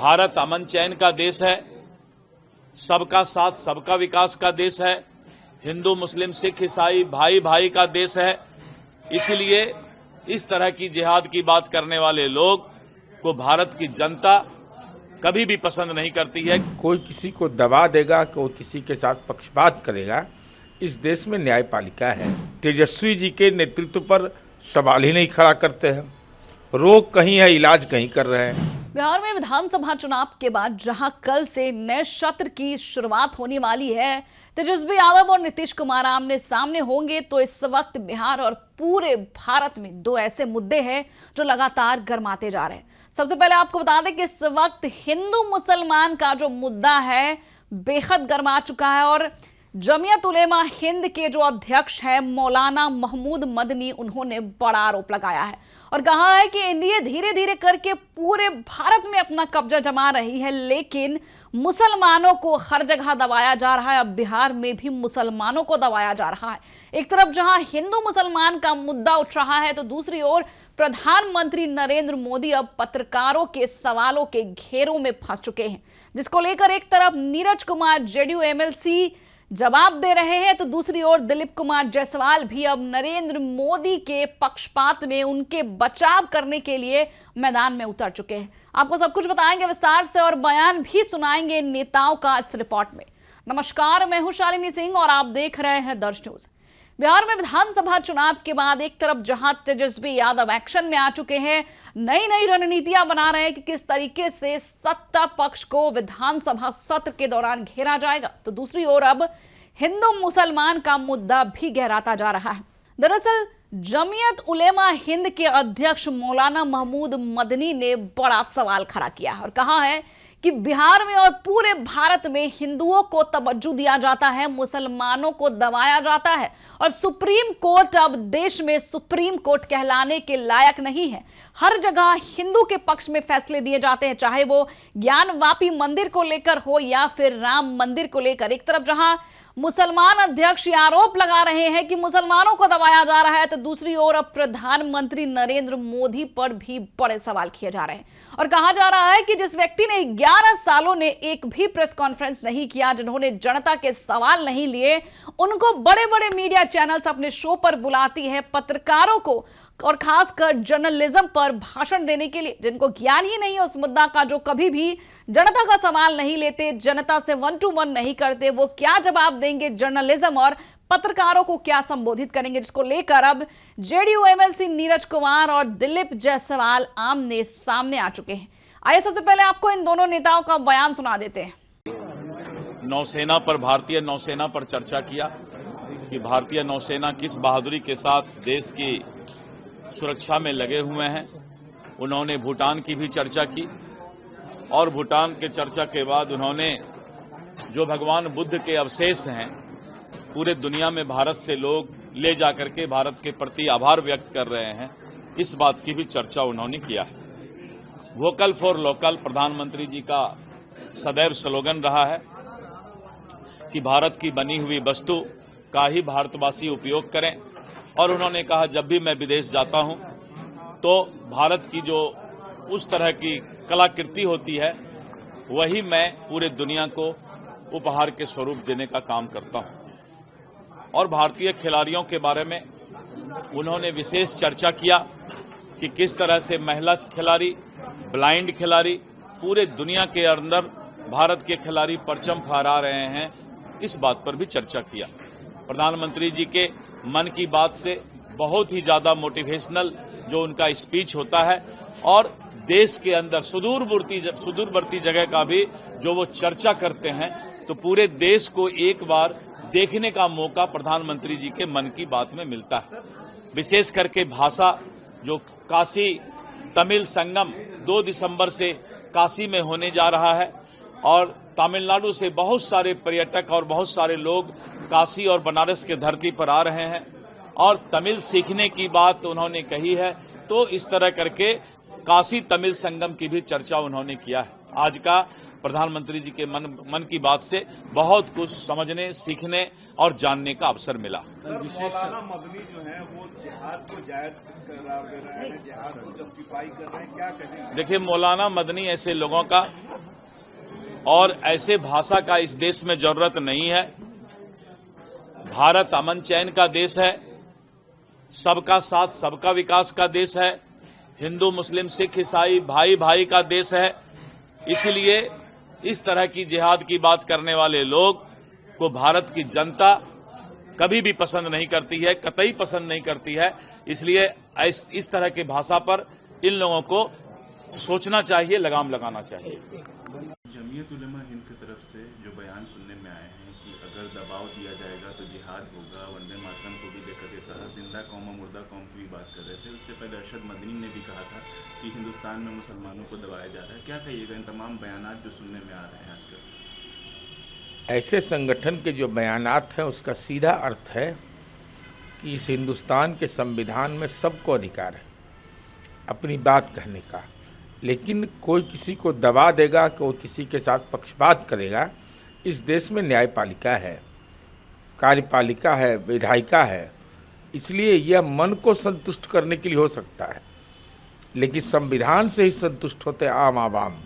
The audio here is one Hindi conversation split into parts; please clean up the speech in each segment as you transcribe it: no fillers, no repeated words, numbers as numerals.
भारत अमन चैन का देश है, सबका साथ सबका विकास का देश है, हिंदू मुस्लिम सिख ईसाई भाई भाई का देश है। इसलिए इस तरह की जिहाद की बात करने वाले लोग को भारत की जनता कभी भी पसंद नहीं करती है। कोई किसी को दबा देगा, कोई किसी के साथ पक्षपात करेगा। इस देश में न्यायपालिका है। तेजस्वी जी के नेतृत्व पर सवाल ही नहीं खड़ा करते हैं। रोग कहीं है, इलाज कहीं कर रहे हैं। बिहार में विधानसभा चुनाव के बाद जहां कल से नए सत्र की शुरुआत होने वाली है, तेजस्वी यादव और नीतीश कुमार आमने सामने होंगे, तो इस वक्त बिहार और पूरे भारत में दो ऐसे मुद्दे हैं जो लगातार गर्माते जा रहे हैं। सबसे पहले आपको बता दें कि इस वक्त हिंदू मुसलमान का जो मुद्दा है बेहद गर्मा चुका है और जमीयत उलेमा हिंद के जो अध्यक्ष हैं मौलाना महमूद मदनी, उन्होंने बड़ा आरोप लगाया है और कहा है कि एनडीए धीरे धीरे करके पूरे भारत में अपना कब्जा जमा रही है, लेकिन मुसलमानों को हर जगह दबाया जा रहा है। अब बिहार में भी मुसलमानों को दबाया जा रहा है। एक तरफ जहां हिंदू मुसलमान का मुद्दा उठ रहा है, तो दूसरी ओर प्रधानमंत्री नरेंद्र मोदी अब पत्रकारों के सवालों के घेरों में फंस चुके हैं, जिसको लेकर एक तरफ नीरज कुमार जेडीयू एमएलसी जवाब दे रहे हैं, तो दूसरी ओर दिलीप कुमार जायसवाल भी अब नरेंद्र मोदी के पक्षपात में उनके बचाव करने के लिए मैदान में उतर चुके हैं। आपको सब कुछ बताएंगे विस्तार से और बयान भी सुनाएंगे नेताओं का इस रिपोर्ट में। नमस्कार, मैं हूं शालिनी सिंह और आप देख रहे हैं दर्श न्यूज। बिहार में विधानसभा चुनाव के बाद एक तरफ जहां तेजस्वी यादव एक्शन में आ चुके हैं, नई नई रणनीतियां बना रहे हैं कि किस तरीके से सत्ता पक्ष को विधानसभा सत्र के दौरान घेरा जाएगा, तो दूसरी ओर अब हिंदू मुसलमान का मुद्दा भी गहराता जा रहा है। दरअसल जमीयत उलेमा हिंद के अध्यक्ष मौलाना महमूद मदनी ने बड़ा सवाल खड़ा किया और कहा है कि बिहार में और पूरे भारत में हिंदुओं को तवज्जो दिया जाता है, मुसलमानों को दबाया जाता है और सुप्रीम कोर्ट अब देश में सुप्रीम कोर्ट कहलाने के लायक नहीं है। हर जगह हिंदू के पक्ष में फैसले दिए जाते हैं, चाहे वो ज्ञानवापी मंदिर को लेकर हो या फिर राम मंदिर को लेकर। एक तरफ जहां मुसलमान अध्यक्ष आरोप लगा रहे हैं कि मुसलमानों को दबाया जा रहा है, तो दूसरी ओर अब प्रधानमंत्री नरेंद्र मोदी पर भी बड़े सवाल किए जा रहे हैं और कहा जा रहा है कि जिस व्यक्ति ने 11 सालों ने एक भी प्रेस कॉन्फ्रेंस नहीं किया, जिन्होंने जनता के सवाल नहीं लिए, उनको बड़े बड़े मीडिया चैनल्स अपने शो पर बुलाती है, पत्रकारों को और खासकर जर्नलिज्म पर भाषण देने के लिए, जिनको ज्ञान ही नहीं है उस मुद्दा का, जो कभी भी जनता का सवाल नहीं लेते, जनता से 1 to 1 नहीं करते, वो क्या जवाब देंगे, जर्नलिज्म और पत्रकारों को क्या संबोधित करेंगे, जिसको लेकर अब जेडीयू एमएलसी नीरज कुमार और दिलीप जायसवाल आमने सामने आ चुके हैं। आइए सबसे पहले आपको इन दोनों नेताओं का बयान सुना देते हैं। नौसेना पर, भारतीय नौसेना पर चर्चा किया कि भारतीय नौसेना किस बहादुरी के साथ देश की सुरक्षा में लगे हुए हैं। उन्होंने भूटान की भी चर्चा की और भूटान के चर्चा के बाद उन्होंने जो भगवान बुद्ध के अवशेष हैं पूरे दुनिया में भारत से लोग ले जाकर के भारत के प्रति आभार व्यक्त कर रहे हैं, इस बात की भी चर्चा उन्होंने किया है। वोकल फॉर लोकल प्रधानमंत्री जी का सदैव स्लोगन रहा है कि भारत की बनी हुई वस्तु का ही भारतवासी उपयोग करें और उन्होंने कहा जब भी मैं विदेश जाता हूं तो भारत की जो उस तरह की कलाकृति होती है वही मैं पूरे दुनिया को उपहार के स्वरूप देने का काम करता हूं। और भारतीय खिलाड़ियों के बारे में उन्होंने विशेष चर्चा किया कि किस तरह से महिला खिलाड़ी, ब्लाइंड खिलाड़ी पूरे दुनिया के अंदर भारत के खिलाड़ी परचम फहरा रहे हैं, इस बात पर भी चर्चा किया। प्रधानमंत्री जी के मन की बात से बहुत ही ज्यादा मोटिवेशनल जो उनका स्पीच होता है और देश के अंदर सुदूरवर्ती जगह का भी जो वो चर्चा करते हैं, तो पूरे देश को एक बार देखने का मौका प्रधानमंत्री जी के मन की बात में मिलता है। विशेष करके भाषा, जो काशी तमिल संगम 2 दिसंबर से काशी में होने जा रहा है और तमिलनाडु से बहुत सारे पर्यटक और बहुत सारे लोग काशी और बनारस के धरती पर आ रहे हैं और तमिल सीखने की बात उन्होंने कही है, तो इस तरह करके काशी तमिल संगम की भी चर्चा उन्होंने किया है। आज का प्रधानमंत्री जी के मन की बात से बहुत कुछ समझने, सीखने और जानने का अवसर मिला। मौलाना मदनी जो है वो जिहाद को जायज करार दे रहे हैं, जिहाद को जस्टिफाई कर रहे हैं, क्या कहेंगे? देखिए, मौलाना मदनी ऐसे लोगों का और ऐसे भाषा का इस देश में जरूरत नहीं है। भारत अमन चैन का देश है, सबका साथ सबका विकास का देश है, हिंदू मुस्लिम सिख ईसाई भाई भाई का देश है। इसलिए इस तरह की जिहाद की बात करने वाले लोग को भारत की जनता कभी भी पसंद नहीं करती है, कतई पसंद नहीं करती है। इसलिए इस तरह की भाषा पर इन लोगों को सोचना चाहिए, लगाम लगाना चाहिए। जमीयत उलेमा हिंद की तरफ से जो बयान सुनने में आए हैं कि अगर दबाव दिया जाएगा तो जिहाद होगा, वंदे मातरम को भी लेकर के कहा, जिंदा कौम और मुर्दा कौम की भी बात कर रहे थे। उससे पहले अरशद मदनी ने भी कहा था कि हिंदुस्तान में मुसलमानों को दबाया जा रहा है। क्या कहिएगा इन तमाम बयानात जो सुनने में आ रहे हैं आजकल? ऐसे संगठन के जो बयानात हैं उसका सीधा अर्थ है कि इस हिंदुस्तान के संविधान में सबको अधिकार है अपनी बात कहने का, लेकिन कोई किसी को दबा देगा, कोई किसी के साथ पक्षपात करेगा। इस देश में न्यायपालिका है, कार्यपालिका है, विधायिका है, इसलिए यह मन को संतुष्ट करने के लिए हो सकता है, लेकिन संविधान से ही संतुष्ट होते आम आवाम,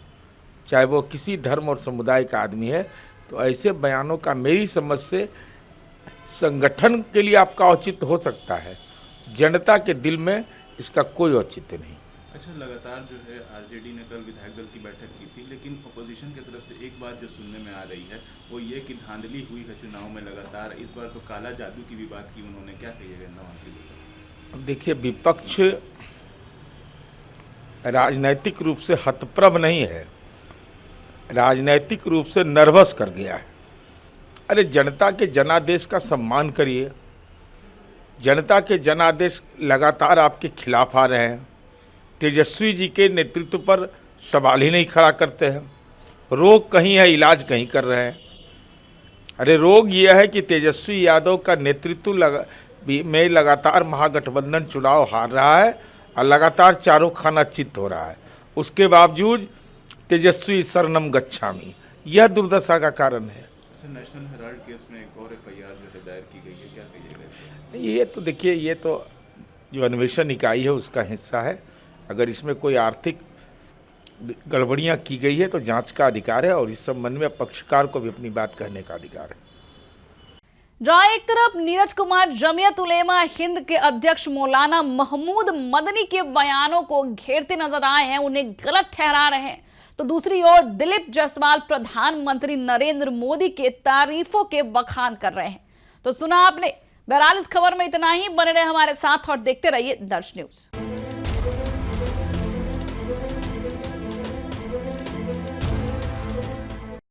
चाहे वो किसी धर्म और समुदाय का आदमी है। तो ऐसे बयानों का मेरी समझ से संगठन के लिए आपका औचित्य हो सकता है, जनता के दिल में इसका कोई औचित्य नहीं। अच्छा, लगातार जो है आरजेडी ने कल विधायक दल की बैठक की थी, लेकिन अपोजिशन की तरफ से एक बात जो सुनने में आ रही है वो ये कि धांधली हुई है चुनाव में लगातार। इस बार तो काला जादू की भी बात की उन्होंने, क्या कहिएगा नवाज जी? अब देखिए, विपक्ष राजनैतिक रूप से हतप्रभ नहीं है, राजनैतिक रूप से नर्वस कर गया है। अरे जनता के जनादेश का सम्मान करिए। जनता के जनादेश लगातार आपके खिलाफ आ रहे हैं, तेजस्वी जी के नेतृत्व पर सवाल ही नहीं खड़ा करते हैं। रोग कहीं है, इलाज कहीं कर रहे हैं। अरे रोग यह है कि तेजस्वी यादव का नेतृत्व में लगातार महागठबंधन चुनाव हार रहा है और लगातार चारों खाना चित्त हो रहा है। उसके बावजूद तेजस्वी शरणम गच्छामी, यह दुर्दशा का कारण है। अच्छा, नेशनल हेराल्ड केस में एक और एफआईआर जो है दायर की गई है, क्या कहिएगा इसमें? ये तो देखिए, ये तो जो अन्वेषण इकाई है उसका हिस्सा है। अगर इसमें कोई आर्थिक गड़बड़ियां की गई है तो जांच का अधिकार है और इस संबंध में पक्षकार को भी अपनी बात कहने का अधिकार है। जहां एक तरफ नीरज कुमार जमीयत उलेमा हिंद के अध्यक्ष मौलाना महमूद मदनी के बयानों को घेरते नजर आए हैं, उन्हें गलत ठहरा रहे हैं, तो दूसरी ओर दिलीप जायसवाल प्रधानमंत्री नरेंद्र मोदी के तारीफों के बखान कर रहे हैं। तो सुना आपने। बहरहाल इस खबर में इतना ही। बने रहे हमारे साथ और देखते रहिए दर्श न्यूज।